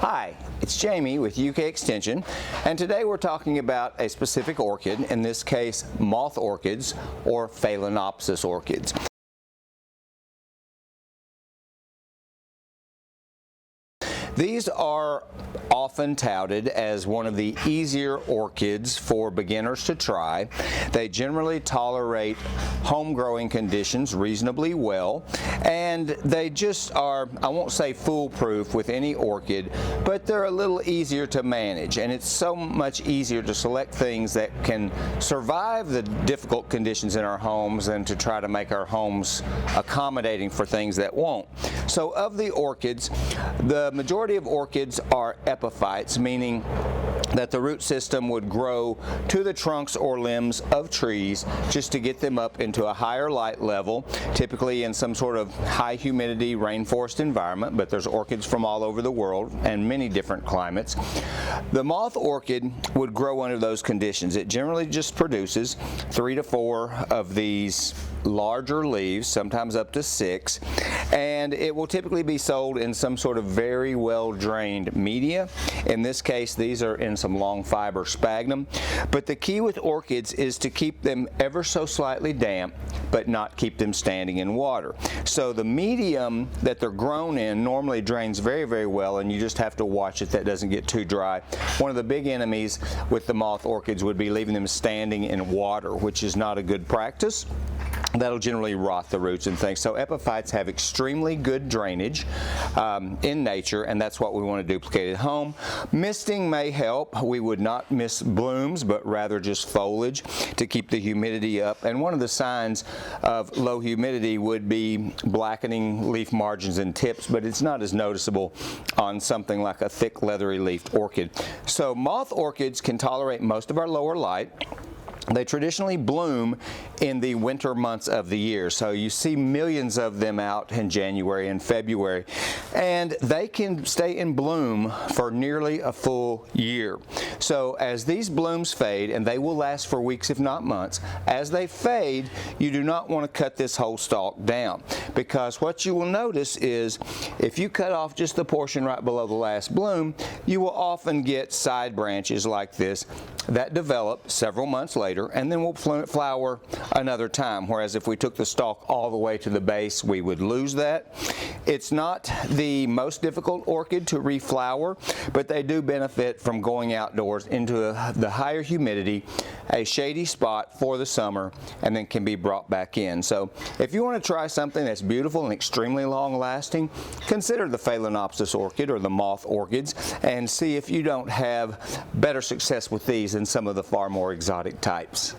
Hi, it's Jamie with UK Extension, and today we're talking about a specific orchid, in this case moth orchids or Phalaenopsis orchids. These are often touted as one of the easier orchids for beginners to try. They generally tolerate home growing conditions reasonably well, and they just are, I won't say foolproof with any orchid, but they're a little easier to manage, and it's so much easier to select things that can survive the difficult conditions in our homes than to try to make our homes accommodating for things that won't. So of the orchids, the majority of orchids are epiphytes, meaning that the root system would grow to the trunks or limbs of trees just to get them up into a higher light level, typically in some sort of high humidity rainforest environment, but there's orchids from all over the world and many different climates. The moth orchid would grow under those conditions. It generally just produces 3 to 4 of these larger leaves, sometimes up to 6, and it will typically be sold in some sort of very well drained media. In this case, these are in some long fiber sphagnum, but the key with orchids is to keep them ever so slightly damp but not keep them standing in water. So the medium that they're grown in normally drains very, very well, and you just have to watch it that doesn't get too dry. One of the big enemies with the moth orchids would be leaving them standing in water, which is not a good practice. That'll generally rot the roots and things. So epiphytes have extremely good drainage in nature, and that's what we want to duplicate at home. Misting may help. We would not mist blooms, but rather just foliage to keep the humidity up. And one of the signs of low humidity would be blackening leaf margins and tips, but it's not as noticeable on something like a thick leathery leafed orchid. So moth orchids can tolerate most of our lower light. They traditionally bloom in the winter months of the year, so you see millions of them out in January and February, and they can stay in bloom for nearly a full year. So as these blooms fade, and they will last for weeks if not months, as they fade, you do not want to cut this whole stalk down, because what you will notice is if you cut off just the portion right below the last bloom, you will often get side branches like this that develop several months later and then will flower another time, whereas if we took the stalk all the way to the base, we would lose that. It's not the most difficult orchid to reflower, but they do benefit from going outdoors into the higher humidity, a shady spot for the summer, and then can be brought back in. So if you want to try something that's beautiful and extremely long lasting, consider the Phalaenopsis orchid or the moth orchids and see if you don't have better success with these than some of the far more exotic types.